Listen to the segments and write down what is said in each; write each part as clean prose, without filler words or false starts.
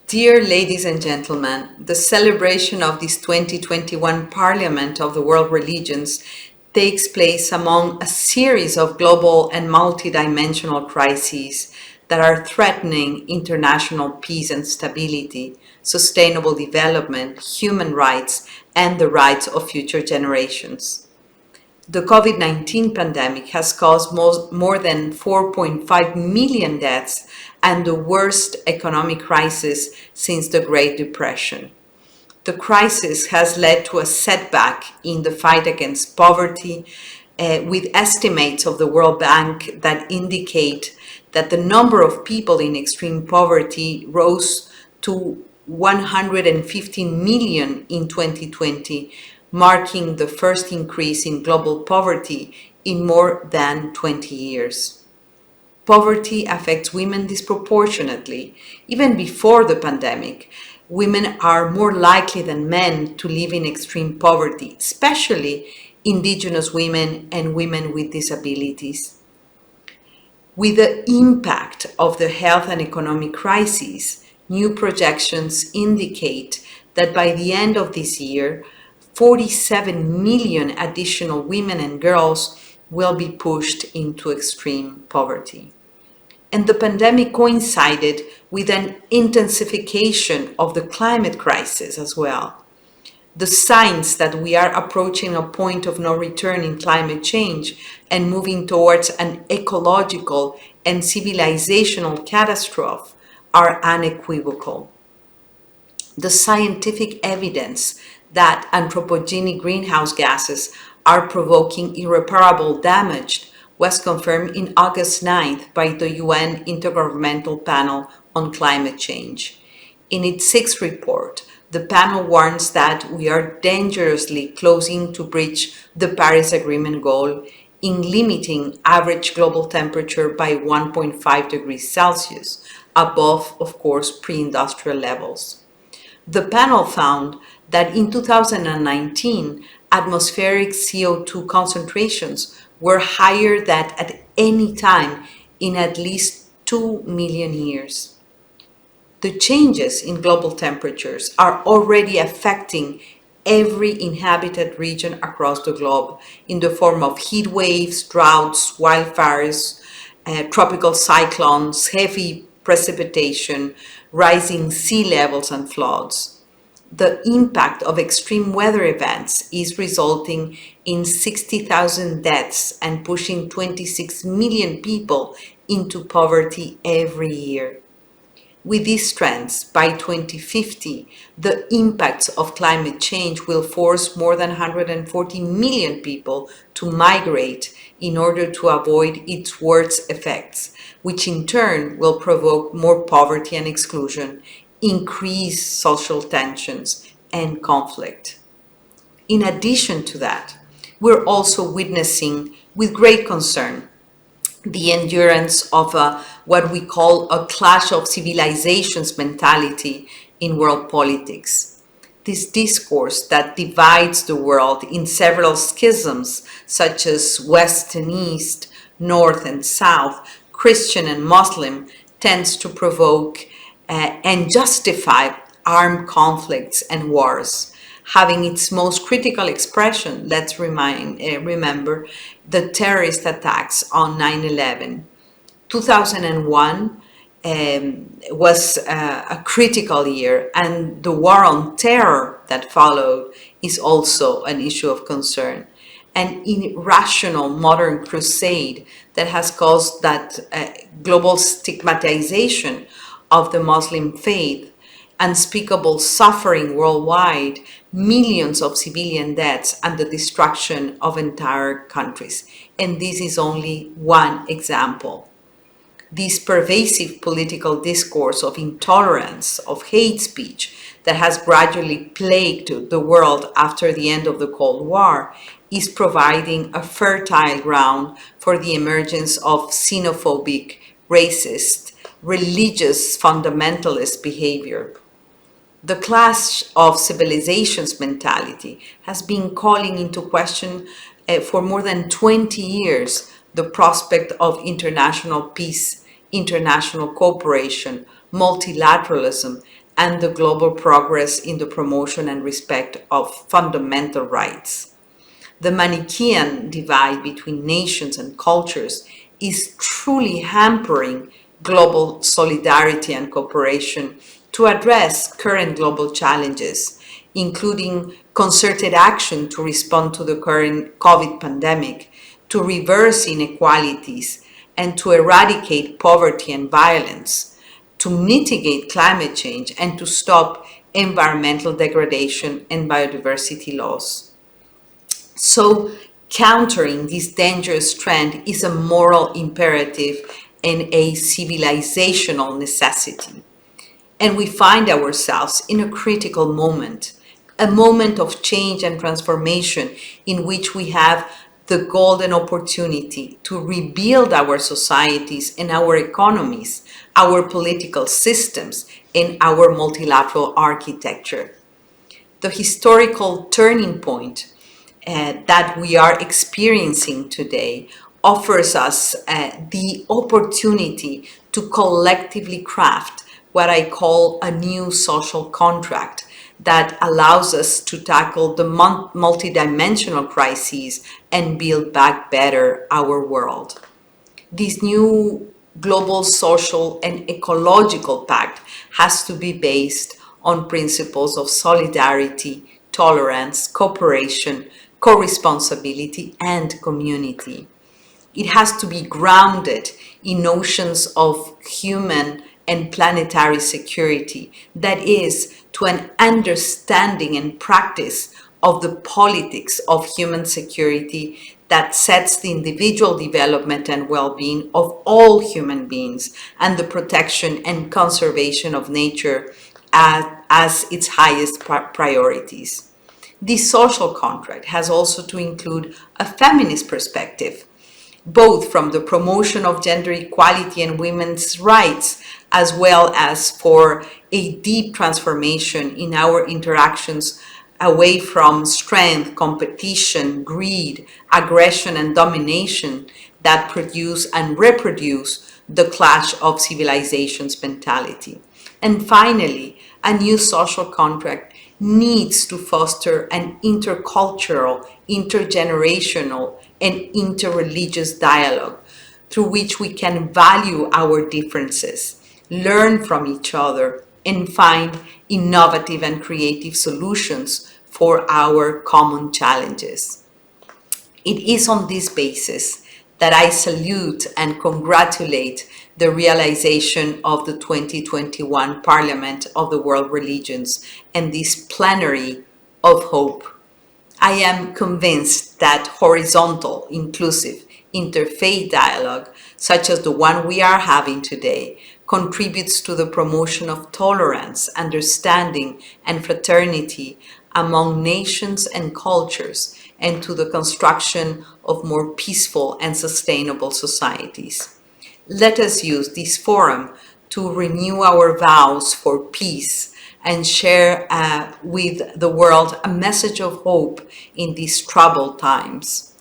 Dear ladies and gentlemen, the celebration of this 2021 Parliament of the World Religions takes place among a series of global and multidimensional crises that are threatening international peace and stability, sustainable development, human rights, and the rights of future generations. The COVID-19 pandemic has caused more than 4.5 million deaths and the worst economic crisis since the Great Depression. The crisis has led to a setback in the fight against poverty, with estimates of the World Bank that indicate that the number of people in extreme poverty rose to 115 million in 2020, marking the first increase in global poverty in more than 20 years. Poverty affects women disproportionately. Even before the pandemic, women are more likely than men to live in extreme poverty, especially indigenous women and women with disabilities. With the impact of the health and economic crisis, new projections indicate that by the end of this year, 47 million additional women and girls will be pushed into extreme poverty. And the pandemic coincided with an intensification of the climate crisis as well. The signs that we are approaching a point of no return in climate change and moving towards an ecological and civilizational catastrophe are unequivocal. The scientific evidence that anthropogenic greenhouse gases are provoking irreparable damage was confirmed in August 9th by the UN Intergovernmental Panel on Climate Change. In its sixth report, the panel warns that we are dangerously closing to breach the Paris Agreement goal in limiting average global temperature by 1.5 degrees Celsius, above, of course, pre-industrial levels. The panel found that in 2019, atmospheric CO2 concentrations were higher than at any time in at least 2 million years. The changes in global temperatures are already affecting every inhabited region across the globe in the form of heat waves, droughts, wildfires, tropical cyclones, heavy precipitation, rising sea levels, and floods. The impact of extreme weather events is resulting in 60,000 deaths and pushing 26 million people into poverty every year. With these trends, by 2050, the impacts of climate change will force more than 140 million people to migrate in order to avoid its worst effects, which in turn will provoke more poverty and exclusion, increase social tensions and conflict. In addition to that, we're also witnessing with great concern the endurance of what we call a clash of civilizations mentality in world politics. This discourse that divides the world in several schisms, such as West and East, North and South, Christian and Muslim, tends to provoke and justify armed conflicts and wars. Having its most critical expression, let's remember the terrorist attacks on 9/11. 2001 was a critical year, and the war on terror that followed is also an issue of concern. An irrational modern crusade that has caused that global stigmatization of the Muslim faith, unspeakable suffering worldwide, millions of civilian deaths, and the destruction of entire countries. And this is only one example. This pervasive political discourse of intolerance, of hate speech that has gradually plagued the world after the end of the Cold War is providing a fertile ground for the emergence of xenophobic, racist, religious fundamentalist behavior. The clash of civilizations mentality has been calling into question for more than 20 years the prospect of international peace, international cooperation, multilateralism, and the global progress in the promotion and respect of fundamental rights. The Manichaean divide between nations and cultures is truly hampering global solidarity and cooperation to address current global challenges, including concerted action to respond to the current COVID pandemic, to reverse inequalities, and to eradicate poverty and violence, to mitigate climate change, and to stop environmental degradation and biodiversity loss. So, countering this dangerous trend is a moral imperative and a civilizational necessity. And we find ourselves in a critical moment, a moment of change and transformation in which we have the golden opportunity to rebuild our societies and our economies, our political systems, and our multilateral architecture. The historical turning point that we are experiencing today offers us the opportunity to collectively craft what I call a new social contract that allows us to tackle the multidimensional crises and build back better our world. This new global social and ecological pact has to be based on principles of solidarity, tolerance, cooperation, co-responsibility, and community. It has to be grounded in notions of human and planetary security, that is, to an understanding and practice of the politics of human security that sets the individual development and well-being of all human beings and the protection and conservation of nature as its highest priorities. This social contract has also to include a feminist perspective, both from the promotion of gender equality and women's rights, as well as for a deep transformation in our interactions away from strength, competition, greed, aggression, and domination that produce and reproduce the clash of civilizations mentality. And finally, a new social contract needs to foster an intercultural, intergenerational, and interreligious dialogue through which we can value our differences, learn from each other, and find innovative and creative solutions for our common challenges. It is on this basis that I salute and congratulate the realization of the 2021 Parliament of the World Religions and this plenary of hope. I am convinced that horizontal, inclusive, interfaith dialogue, such as the one we are having today, contributes to the promotion of tolerance, understanding, and fraternity among nations and cultures, and to the construction of more peaceful and sustainable societies. Let us use this forum to renew our vows for peace and share with the world a message of hope in these troubled times.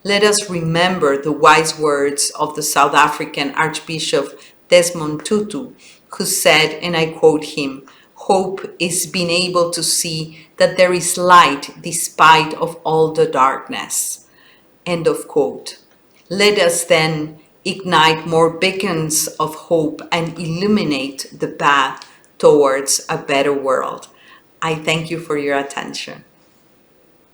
Let us remember the wise words of the South African Archbishop Desmond Tutu, who said, and I quote him, "Hope is being able to see that there is light despite of all the darkness." End of quote. Let us then ignite more beacons of hope and illuminate the path towards a better world. I thank you for your attention.